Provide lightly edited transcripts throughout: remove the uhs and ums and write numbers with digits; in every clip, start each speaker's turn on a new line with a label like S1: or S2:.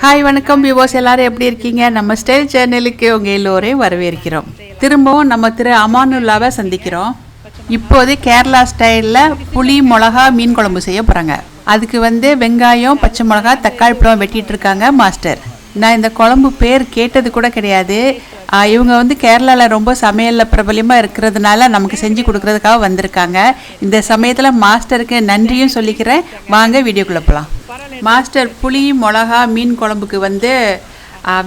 S1: Hi வணக்கம் viewers, எல்லாரும் எப்படி இருக்கீங்க? நம்ம ஸ்டைல் சேனலுக்கு உங்கள் எல்லோரையும் வரவேற்கிறோம். திரும்பவும் நம்ம திரு அமானுல்லாவை சந்திக்கிறோம். இப்போது கேரளா ஸ்டைலில் புளி மிளகா மீன் குழம்பு செய்ய போகிறாங்க. அதுக்கு வெங்காயம், பச்சை மிளகா, தக்காளி பழம் வெட்டிட்டு இருக்காங்க மாஸ்டர். நான் இந்த குழம்பு பேர் கேட்டது கூட கிடையாது. இவங்க கேரளாவில் ரொம்ப சமையலில் பிரபலியமாக இருக்கிறதுனால நமக்கு செஞ்சு கொடுக்கறதுக்காக வந்திருக்காங்க. இந்த சமயத்தில் மாஸ்டருக்கு நன்றியும் சொல்லிக்கிறேன். வாங்க வீடியோக்குள்ளே போகலாம். மாஸ்டர் புளி மிளகா மீன் குழம்புக்கு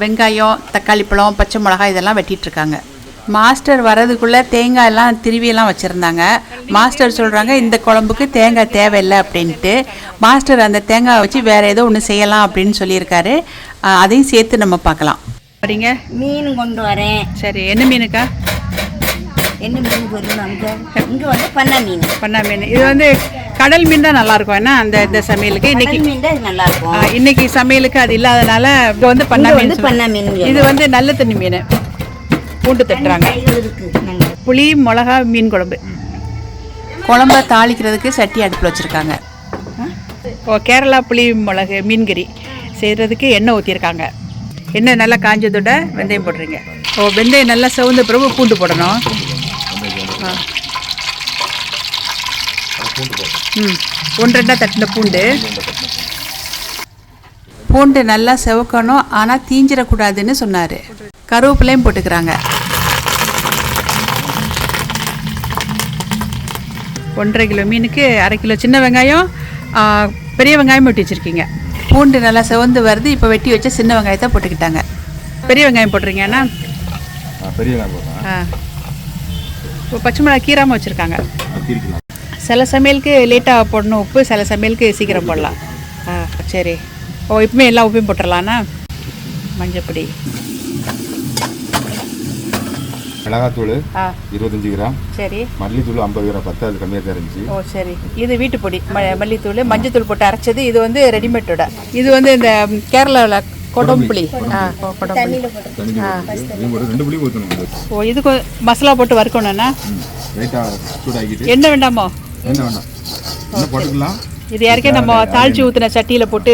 S1: வெங்காயம், தக்காளி பழம், பச்சை மிளகா இதெல்லாம் வெட்டிகிட்ருக்காங்க. மாஸ்டர் வரதுக்குள்ளே தேங்காயெல்லாம் திருவியெல்லாம் வச்சுருந்தாங்க. மாஸ்டர் சொல்கிறாங்க இந்த குழம்புக்கு தேங்காய் தேவையில்லை அப்படின்ட்டு. மாஸ்டர் அந்த தேங்காய் வச்சு வேறு ஏதோ ஒன்று செய்யலாம் அப்படின்னு சொல்லியிருக்காரு. அதையும் சேர்த்து நம்ம பார்க்கலாம். சரிங்க,
S2: மீன் கொண்டு வரேன்.
S1: சரி, என்ன மீனுக்கா?
S2: என்ன மீன் சொல்லணும்? இங்கே பண்ணா மீன்.
S1: பண்ணா மீன். இது கடல் மீன் தான் நல்லாயிருக்கும். ஏன்னா இந்த சமையலுக்கு இன்னைக்கு
S2: மீன் தான் நல்லாயிருக்கும்.
S1: இன்னைக்கு சமையலுக்கு அது இல்லாதனால இது பண்ணா மீன்.
S2: பண்ணா மீன்.
S1: இது நல்ல தண்ணி மீன். பூண்டு தட்டுறாங்க. புளி மிளகா மீன் குழம்பு. குழம்ப தாளிக்கிறதுக்கு சட்டி அடுப்பில் வச்சுருக்காங்க. கேரளா புளி மிளகு மீன் கறி செய்கிறதுக்கு எண்ணெய் ஊற்றிருக்காங்க. எண்ணெய் நல்லா காஞ்சதோட வெந்தயம் போடுறீங்க. வெந்தயம் நல்லா சிவந்த பிறகு பூண்டு போடணும். ஒன்றரை தட்டின பூண்டு நல்லா செவக்கணும், ஆனால் தீஞ்சிடக்கூடாதுன்னு சொன்னார். கருவேப்பிலையும் போட்டுக்கிறாங்க. 1.5 கிலோ மீனுக்கு 1/2 கிலோ சின்ன வெங்காயம், பெரிய வெங்காயம் வெட்டி வச்சுருக்கீங்க. பூண்டு நல்லா செவந்து வருது. இப்போ வெட்டி வச்ச சின்ன வெங்காயத்தை போட்டுக்கிட்டாங்க. பெரிய வெங்காயம் போட்டுறீங்கன்னா
S3: பெரிய வெங்காயம் போடுறேன்.
S1: இப்போ பச்சை மிளகா கீராமல் வச்சுருக்காங்க. சில சமையலுக்கு லேட்டாக போடணும் உப்பு, சில சமையலுக்கு சீக்கிரம் போடலாம். சரி. இப்போமே எல்லா உப்பையும் போட்டுடலாண்ணா. மஞ்சப்பொடி,
S3: மிளகாத்தூள் 25 கிராம்.
S1: சரி.
S3: மல்லித்தூள் 50 கிராம். 10 அது கம்மியாக தான் இருந்துச்சு.
S1: சரி. இது வீட்டு பொடி மல்லித்தூள், மஞ்சத்தூள் போட்டு அரைச்சது. இது ரெடிமேட்டோட. இது இந்த கேரளாவில் கொடம்புளி. இது மசாலா போட்டு வறுக்கணும்னா என்ன வேண்டாமோ? இது யாருக்கே நம்ம தாளிச்சு ஊற்றின சட்டியில் போட்டு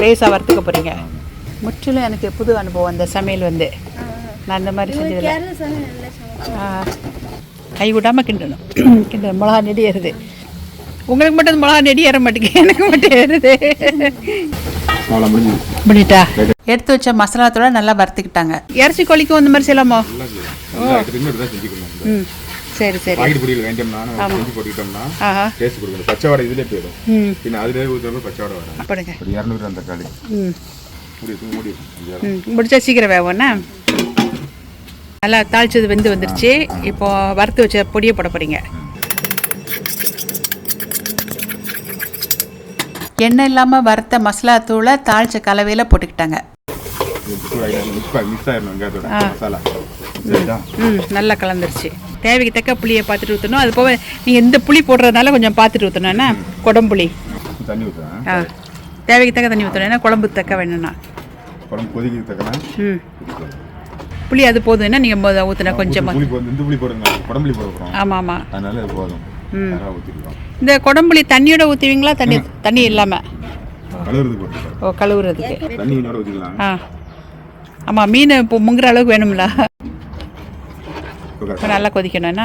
S1: லேசாக வறுத்துக்க போகிறீங்க. முற்றிலும் எனக்கு புது அனுபவம் அந்த சமையல். நான் இந்த மாதிரி செஞ்சதில்லை. கை விடாமல் கிண்டணும். மிளகா நெடி ஏறுது. உங்களுக்கு மட்டும் மிளகா நெடி ஏற மாட்டேங்குது, எனக்கு மட்டும் ஏறுது. பண்ணிட்டா எடுத்து வச்ச மசாலாத்தோட நல்லா வறுத்துக்கிட்டாங்க. இறச்சி கோழிக்கும் இந்த மாதிரி செய்யலாமோ? சரி சரி. முடிச்சா சீக்கிரம் வேகும்னா. நல்லா தாளிச்சது வந்துருச்சு. இப்போ வறுத்து வச்ச பொடியை போட போறீங்க. எண்ணெய் இல்லாமல் வறுத்த மசாலா தூளை தாளிச்ச கலவையில் போட்டுக்கிட்டாங்க. நல்லா கலந்துருச்சு. தேவைக்கு தக்க புளியை பார்த்துட்டு ஊற்றணும். அது போக நீங்கள் இந்த புளி போடுறதுனால கொஞ்சம் பார்த்துட்டு ஊற்றணும்னா குடம்புளி. தேவைக்கு தக்க தண்ணி ஊற்றணும். ஏன்னா குழம்பு தக்க வேணும்னா புளி அது போதும்னா நீங்கள் ஊற்றினா கொஞ்சமாக. ஆமாம் ஆமாம். இந்த குடம்புளி தண்ணியோட ஊற்றுவீங்களா? தண்ணி இல்லாமல்? கழுவுறதுக்கு. ஆமாம், மீன் இப்போ முங்குற அளவுக்கு வேணும்ல. நல்லா கொதிக்கணும்னா.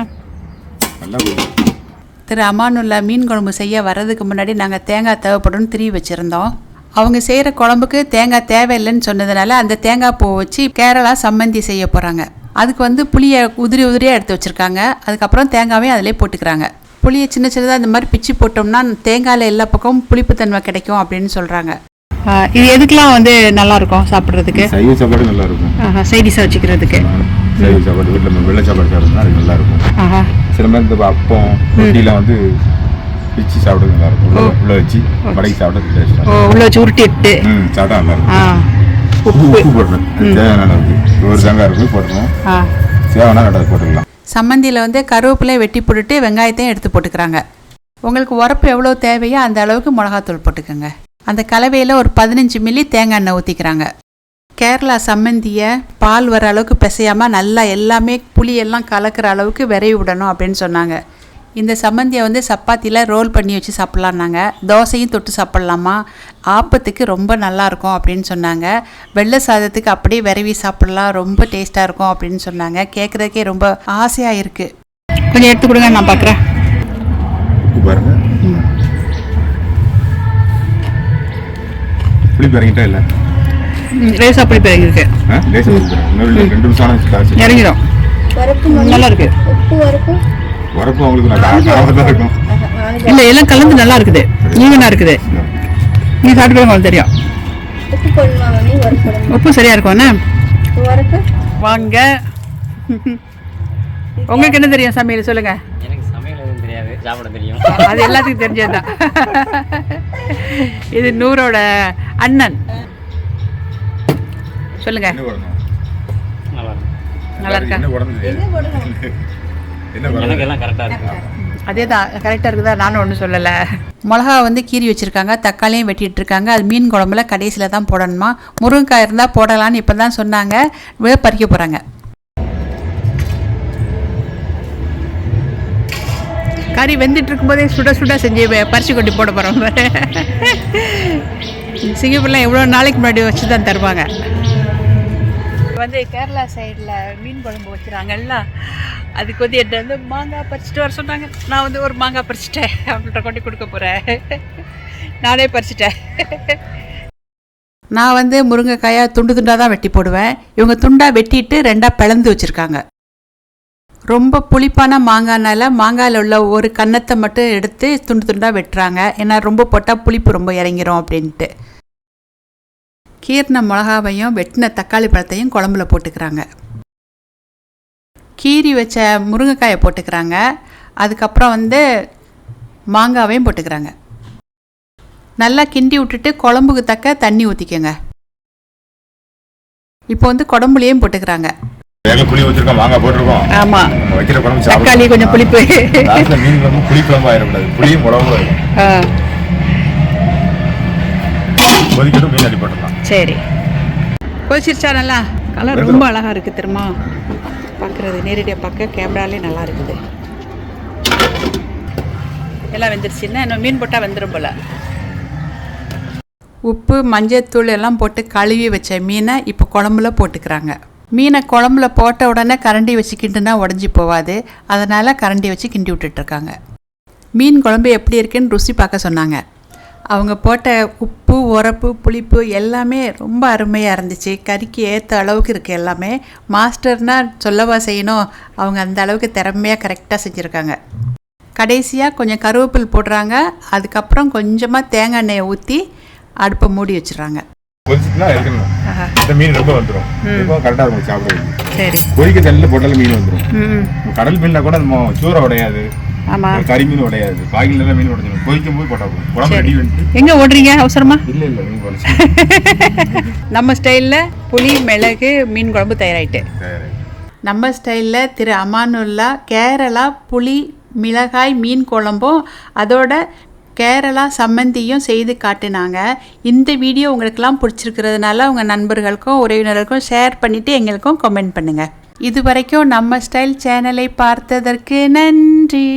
S1: திரு அமானுல்லா மீன் குழம்பு செய்ய வர்றதுக்கு முன்னாடி நாங்கள் தேங்காய் தேவைப்படும்னு திருவி வச்சுருந்தோம். அவங்க செய்கிற குழம்புக்கு தேங்காய் தேவையில்லைன்னு சொன்னதுனால அந்த தேங்காய் பூ வச்சு கேரளா சம்மந்தி செய்ய போகிறாங்க. அதுக்கு புளியை உதிரியாக எடுத்து வச்சுருக்காங்க. அதுக்கப்புறம் தேங்காவையும் அதிலே போட்டுக்கிறாங்க. புளியை சின்ன சின்னதாக இந்த மாதிரி பிச்சு போட்டோம்னா தேங்காயில் எல்லா பக்கமும் புளிப்புத்தன்மை கிடைக்கும் அப்படின்னு சொல்கிறாங்க. இது எதுக்கெல்லாம் நல்லாயிருக்கும் சாப்பிட்றதுக்கு?
S3: சைவ சாப்பாடு நல்லா இருக்கும்.
S1: சைடிஷாக வச்சுக்கிறதுக்கு.
S3: சைவ சாப்பாடு வீட்டில் வெள்ளை சாப்பாடு சாப்பிட்றதுனா அது நல்லா இருக்கும். சில பேர் இந்த அப்பம் ரொட்டிலாம் பிச்சு சாப்பிட்றது நல்லா இருக்கும். உள்ள வச்சு வடக்கி சாப்பிட்றது
S1: உள்ள வச்சு உருட்டி எடுத்து
S3: சாப்பிட்டா நல்லா இருக்கும். உப்பு போடுறேன் தேவையான அளவுக்கு. ஒரு தேங்காய் இருக்கும் போட்டுருவோம். தேவையான கடை போட்டுக்கலாம்.
S1: சம்மந்தியில் கருவேப்பிலையை வெட்டி போட்டுட்டு வெங்காயத்தையும் எடுத்து போட்டுக்கிறாங்க. உங்களுக்கு உரப்பு எவ்வளோ தேவையோ அந்த அளவுக்கு மிளகாத்தூள் போட்டுக்கோங்க. அந்த கலவையில் ஒரு 15 மில்லி தேங்காய் எண்ணெய் ஊற்றிக்கிறாங்க. கேரளா சம்மந்தியை பால் வர அளவுக்கு பிசையாமல் நல்லா எல்லாமே புளியெல்லாம் கலக்கிற அளவுக்கு விரைவி விடணும் அப்படின்னு சொன்னாங்க. இந்த சம்மந்தியை வந்து சப்பாத்தியில் ரோல் பண்ணி வச்சு சாப்பிட்லான்னாங்க. தோசையும் தொட்டு சாப்பிட்லாமா, ஆப்பத்துக்கு ரொம்ப நல்லாயிருக்கும் அப்படின்னு சொன்னாங்க. வெள்ளை சாதத்துக்கு அப்படியே விரவி சாப்பிட்லாம், ரொம்ப டேஸ்ட்டாக இருக்கும் அப்படின்னு சொன்னாங்க. கேட்குறதுக்கே ரொம்ப ஆசையாக இருக்குது. கொஞ்சம் எடுத்து கொடுங்க, நான் பார்க்குறேன்.
S3: பாருங்க புளிப்பு இறங்கிட்டா இல்லை
S1: லேசாக புளிப்பு இறங்கிருக்கு.
S3: லேசாக இன்னொரு 2 நிமிஷம்
S1: இறங்கிடும். நல்லா இருக்கு.
S2: உப்பு வரப்பு
S3: வரப்பு அவங்களுக்கு நான் தான் இருக்கும்.
S1: இல்லை, எல்லாம் கலந்து நல்லா இருக்குது, ஈவனாக இருக்குது. நீ சாப்பிட்டு உங்களுக்கு தெரியும்.
S2: உப்பு போடணுமா நீ வரப்பு
S1: உப்பு சரியாக இருக்கும்ண்ணே.
S2: வரப்பு
S1: வாங்க. உங்களுக்கு என்ன தெரியும் சமையல் சொல்லுங்க.
S4: எனக்கு சமையல் எதுவும் தெரியாது, சாப்பிட தெரியும்.
S1: அது எல்லாத்துக்கும் தெரிஞ்சதுதான். இது நூறோட அண்ணன். சொல்லுங்க.
S3: என்ன போடணும்?
S4: நல்லா இருக்கும்.
S1: நல்லா இருக்கா?
S3: என்ன போடணும் தெரியாது. என்ன
S4: எனக்கு
S3: போடணும்?
S4: எல்லாம் கரெக்டாக இருக்கு.
S1: அதே தான் கரெக்டாக இருக்குதா, நானும் ஒன்றும் சொல்லலை. மிளகா வந்து கீறி வச்சுருக்காங்க, தக்காளியும் வெட்டிட்டு இருக்காங்க. அது மீன் குழம்புல கடைசியில் தான் போடணுமா. முருங்கைக்காய் இருந்தால் போடலான்னு இப்போ தான் சொன்னாங்க. பறிக்க போகிறாங்க. கறி வெந்துட்டு இருக்கும்போதே சுட சுட செஞ்சு பறிச்சு கொண்டு போட போகிறோம். சிங்கப்பூர்லாம் எவ்வளோ நாளைக்கு முன்னாடி வச்சு தான் தருவாங்க. வந்து கேரளா சைடில் மீன் குழம்பு வைக்கிறாங்கல்ல, அதுக்கு வந்து என்கிட்ட வந்து மாங்காய் பறிச்சுட்டு வர சொன்னாங்க. நான் வந்து ஒரு மாங்காய் பறிச்சிட்டேன், அவங்கள்ட்ட கொண்டு கொடுக்க போகிறேன். நானே பறிச்சிட்டேன். நான் வந்து முருங்கைக்காயை துண்டு துண்டாக தான் வெட்டி போடுவேன். இவங்க துண்டாக வெட்டிட்டு 2ஆக பிளந்து வச்சுருக்காங்க. ரொம்ப புளிப்பான மாங்காய்னால மாங்காயில் உள்ள ஒரு கன்னத்தை மட்டும் எடுத்து துண்டு துண்டாக வெட்டுறாங்க. ஏன்னா ரொம்ப போட்டால் புளிப்பு ரொம்ப இறங்கிரும் அப்படின்ட்டு. கீர்ன மிளகாவையும் வெட்டின தக்காளி பழத்தையும் குழம்புல போட்டுக்கிறாங்க. கீரி வச்ச முருங்கைக்காயை போட்டுக்கிறாங்க. அதுக்கப்புறம் வந்து மாங்காவையும் போட்டுக்கிறாங்க. நல்லா கிண்டி விட்டுட்டு குழம்புக்கு தக்க தண்ணி ஊற்றிக்கோங்க. இப்போ வந்து குழம்புலையும் போட்டுக்கிறாங்க.
S3: புளி வச்சிருக்கோம், மாங்காய் போட்டிருக்கோம்.
S1: ஆமா,
S3: வைக்கிற குழம்பு
S1: தக்காளி கொஞ்சம் புளிப்பு.
S3: மீன் குழம்பு புளி குழம்பு ஆயிடக்கூடாது, புளியும் குழம்பு இருக்கும். கொதிக்கட்டும், மீன் அடி போட்டுடலாம்.
S1: சரி, கொதிச்சிருச்சா? நல்லா கலர் ரொம்ப அழகாக இருக்குது. திரும்ப பார்க்குறது நேரடியாக பார்க்க கேமராலே நல்லா இருக்குது. எல்லாம் வெந்துருச்சுன்னா இன்னும் மீன் போட்டால் வெந்துடும் போல். உப்பு மஞ்சத்தூள் எல்லாம் போட்டு கழுவி வச்ச மீனை இப்போ குழம்புல போட்டுக்கிறாங்க. மீனை குழம்புல போட்ட உடனே கரண்டி வச்சு கிண்டுனா உடஞ்சி போகாது, அதனால் கரண்டி வச்சு கிண்டி விட்டுட்ருக்காங்க. மீன் குழம்பு எப்படி இருக்குன்னு ருசி பார்க்க சொன்னாங்க. அவங்க போட்ட உப்பு, உரப்பு, புளிப்பு எல்லாமே ரொம்ப அருமையாக இருந்துச்சு. கறிக்கு ஏற்ற அளவுக்கு இருக்குது எல்லாமே. மாஸ்டர்னால் சொல்லவா செய்யணும், அவங்க அந்த அளவுக்கு திறமையாக கரெக்டாக செஞ்சுருக்காங்க. கடைசியாக கொஞ்சம் கருவேப்பில் போடுறாங்க. அதுக்கப்புறம் கொஞ்சமாக தேங்காய் எண்ணெயை ஊற்றி அடுப்பை மூடி வச்சிடுறாங்க.
S3: கொதிச்சுட்டுனா இருக்கணும். இந்த மீன் ரொம்ப வந்துடும், இப்போ கரெக்டாக இருக்கும் சாப்பிடுறது.
S1: சரி,
S3: கொதிக்க தண்ணியில் போட்டாலும் மீன் வந்துடும். கடல் மீனில் கூட நம்ம சூறை உடையாது,
S1: ஆமாம்,
S3: கறி மீன் உடையாது, பாகிலாம் மீன் உடைஞ்சிடும். கொதிக்கும் போது போட்டால் போதும். குழம்பு ரெடி பண்ணிட்டு.
S1: எங்கே ஓடுறீங்க அவசரமா?
S3: இல்லை இல்லை, மீன் குழம்பு
S1: நம்ம ஸ்டைலில் புளி மிளகு மீன் குழம்பு தயாராகிட்டு. நம்ம ஸ்டைலில் திரு அமானுல்லா கேரளா புளி மிளகாய் மீன் குழம்பும் அதோட கேரளா சம்மந்தியும் செய்து காட்டினாங்க. இந்த வீடியோ உங்களுக்கெல்லாம் பிடிச்சிருக்கிறதுனால உங்கள் நண்பர்களுக்கும் உறவினர்களுக்கும் ஷேர் பண்ணிவிட்டு எங்களுக்கும் கமெண்ட் பண்ணுங்கள். இது வரைக்கும் நம்ம ஸ்டைல் சேனலை பார்த்ததற்கு நன்றி.